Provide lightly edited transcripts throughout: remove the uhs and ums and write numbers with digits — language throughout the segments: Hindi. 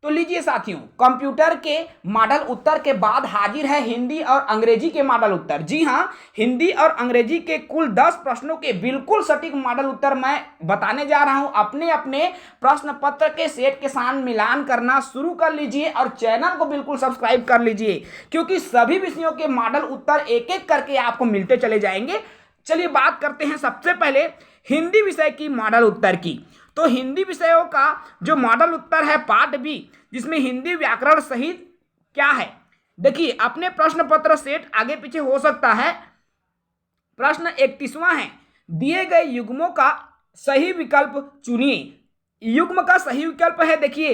तो लीजिए साथियों, कंप्यूटर के मॉडल उत्तर के बाद हाजिर है हिंदी और अंग्रेजी के मॉडल उत्तर। जी हाँ, हिंदी और अंग्रेजी के कुल 10 प्रश्नों के बिल्कुल सटीक मॉडल उत्तर मैं बताने जा रहा हूं। अपने अपने प्रश्न पत्र के सेट के साथ मिलान करना शुरू कर लीजिए और चैनल को बिल्कुल सब्सक्राइब कर लीजिए, क्योंकि सभी विषयों के मॉडल उत्तर एक एक करके आपको मिलते चले जाएंगे। चलिए बात करते हैं सबसे पहले हिंदी विषय की मॉडल उत्तर की। तो हिंदी विषयों का जो मॉडल उत्तर है पार्ट बी, जिसमें हिंदी व्याकरण सहित क्या है, देखिए अपने प्रश्न पत्र सेट आगे पीछे हो सकता है। प्रश्न 31वां है, दिए गए युग्मों का सही विकल्प चुनिए। युग्म का सही विकल्प है, देखिए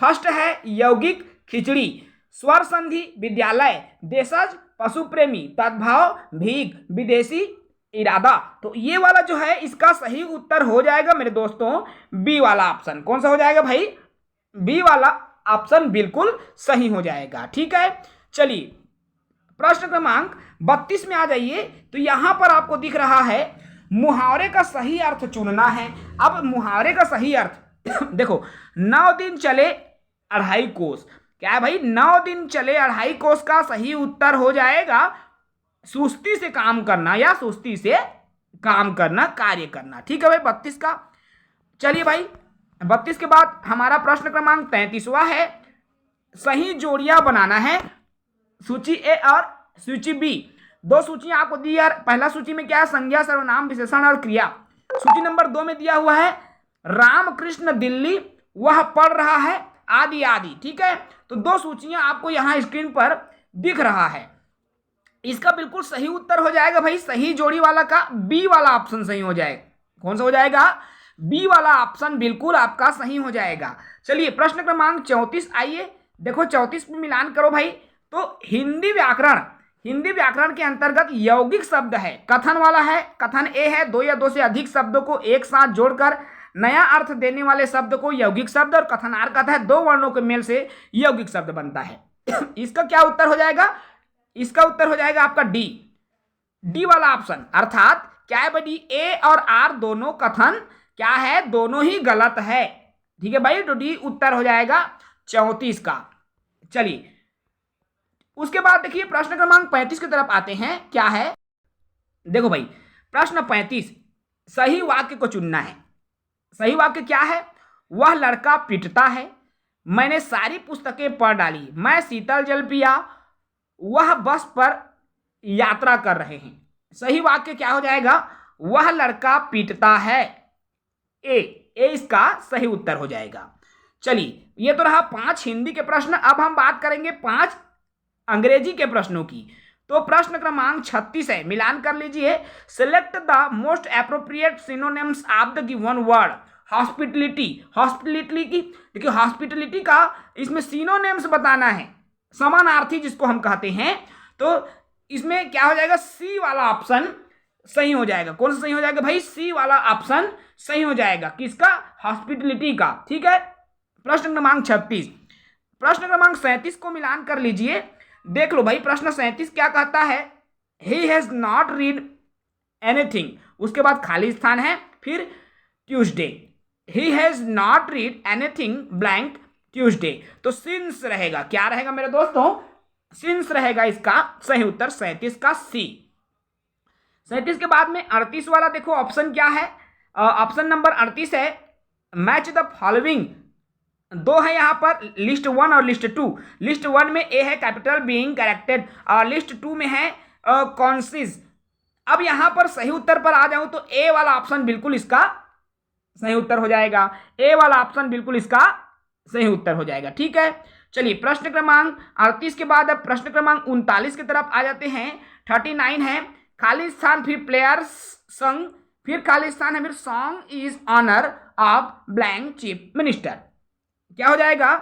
फर्स्ट है यौगिक खिचड़ी, स्वर संधि विद्यालय, देशज पशु प्रेमी, तद्भाव भीख, विदेशी इरादा। तो ये वाला जो है इसका सही उत्तर हो जाएगा मेरे दोस्तों बी वाला ऑप्शन। कौन सा हो जाएगा भाई? बी वाला ऑप्शन बिल्कुल सही हो जाएगा। ठीक है, चलिए प्रश्न क्रमांक 32 में आ जाइए। तो यहां पर आपको दिख रहा है मुहावरे का सही अर्थ चुनना है। अब मुहावरे का सही अर्थ देखो, 9 दिन चले अढ़ाई कोस, क्या है भाई? 9 दिन चले अढ़ाई कोस का सही उत्तर हो जाएगा सुस्ती से काम करना या सुस्ती से काम करना, कार्य करना। ठीक है भाई 32 का। चलिए भाई 32 के बाद हमारा प्रश्न क्रमांक 33वां है, सही जोड़ियां बनाना है। सूची ए और सूची बी, दो सूचियां आपको दी यार। पहला सूची में क्या है? संज्ञा सर्वनाम विशेषण और क्रिया। सूची नंबर 2 में दिया हुआ है रामकृष्ण दिल्ली वह पढ़ रहा है आदि आदि। ठीक है, तो दो सूचियां आपको यहां स्क्रीन पर दिख रहा है। इसका बिल्कुल सही उत्तर हो जाएगा भाई सही जोड़ी वाला का बी वाला ऑप्शन सही हो जाएगा। कौन सा हो जाएगा? बी वाला ऑप्शन बिल्कुल आपका सही हो जाएगा। चलिए प्रश्न क्रमांक 34 आइए, देखो 34 में मिलान करो भाई। तो हिंदी व्याकरण के अंतर्गत यौगिक शब्द है, कथन वाला है। कथन ए है, दो या दो से अधिक शब्दों को एक साथ जोड़कर नया अर्थ देने वाले शब्द को यौगिक शब्द, और कथनार्थ कहता है दो वर्णों के मेल से यौगिक शब्द बनता है। इसका क्या उत्तर हो जाएगा? इसका उत्तर हो जाएगा आपका डी वाला ऑप्शन। अर्थात क्या है भाई? ए और आर दोनों कथन क्या है? दोनों ही गलत है। ठीक है भाई, तो डी उत्तर हो जाएगा 34 का। चलिए उसके बाद देखिए प्रश्न क्रमांक 35 की तरफ आते हैं। क्या है? देखो भाई प्रश्न 35, सही वाक्य को चुनना है। सही वाक्य क्या है? वह लड़का पीटता है, मैंने सारी पुस्तकें पढ़ डाली, मैं शीतल जल पिया, वह बस पर यात्रा कर रहे हैं। सही वाक्य क्या हो जाएगा? वह लड़का पीटता है। ए इसका सही उत्तर हो जाएगा। चलिए ये तो रहा 5 हिंदी के प्रश्न। अब हम बात करेंगे 5 अंग्रेजी के प्रश्नों की। तो प्रश्न क्रमांक 36 है, मिलान कर लीजिए। Select the most appropriate synonyms of the given word. Hospitality की, देखिए हॉस्पिटलिटी का इसमें सिनोनिम्स बताना है, समानार्थी जिसको हम कहते हैं। तो इसमें क्या हो जाएगा? सी वाला ऑप्शन सही हो जाएगा। कौन सा सही हो जाएगा भाई? सी वाला ऑप्शन सही हो जाएगा। किसका? हॉस्पिटलिटी का। ठीक है, प्रश्न क्रमांक 36। प्रश्न क्रमांक 37 को मिलान कर लीजिए। देख लो भाई प्रश्न 37 क्या कहता है? He has not read anything, उसके बाद खाली स्थान है, फिर Tuesday. He has not read anything blank Tuesday. तो सिंस रहेगा, क्या रहेगा मेरे दोस्तों? सिंस रहेगा इसका सही उत्तर 37 का सी। 37 के बाद में 38 वाला देखो ऑप्शन क्या है? ऑप्शन नंबर 38 है, मैच द फॉलोइंग। दो है यहाँ पर, लिस्ट 1 और लिस्ट 2। लिस्ट 1 में ए है कैपिटल बीइंग करेक्टेड, और लिस्ट 2 में है कॉन्सिस। अब यहाँ पर सही उत्तर पर आ जाऊं तो ए वाला ऑप्शन बिल्कुल इसका सही उत्तर हो जाएगा। ए वाला ऑप्शन बिल्कुल इसका सही उत्तर हो जाएगा। ठीक है, चलिए प्रश्न क्रमांक 38 के बाद अब प्रश्न क्रमांक 39 की तरफ आ जाते हैं। 39 है, खाली स्थान, फिर प्लेयर्स संग, फिर खाली स्थान है, फिर song is honour of blank chief minister. क्या हो जाएगा?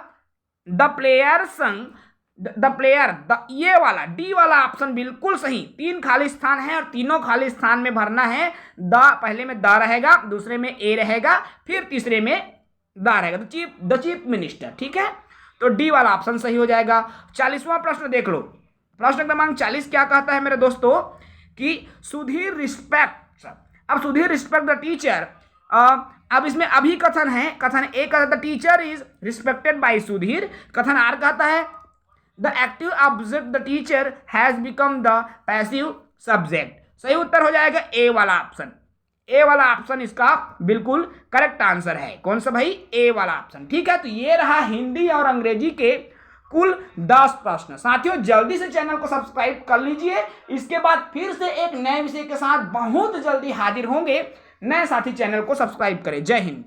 द प्लेयर संग, द प्लेयर, द, ये वाला डी वाला ऑप्शन बिल्कुल सही। 3 खाली स्थान है और तीनों खाली स्थान में भरना है। द पहले में द रहेगा, दूसरे में ए रहेगा, फिर तीसरे में द रहेगा, तो द चीफ मिनिस्टर। ठीक है, तो डी वाला ऑप्शन सही हो जाएगा। 40वां प्रश्न देख लो। प्रश्न क्रमांक 40 क्या कहता है मेरे दोस्तों कि सुधीर रिस्पेक्ट, अब सुधीर रिस्पेक्ट द टीचर अब इसमें अभी कथन है, कथन ए कहता है teacher is respected by Sudhir, कथन आर कहता है the active object the teacher has become the passive subject. सही उत्तर हो जाएगा ए वाला ऑप्शन, ए वाला ऑप्शन इसका बिल्कुल करेक्ट आंसर है। कौन सा भाई? ए वाला ऑप्शन। ठीक है, तो ये रहा हिंदी और अंग्रेजी के कुल 10 प्रश्न। साथियों जल्दी से चैनल को सब्सक्राइब कर लीजिए, इसके बाद फिर से एक नए विषय के साथ बहुत जल्दी हाजिर होंगे। नए साथी चैनल को सब्सक्राइब करें। जय हिंद।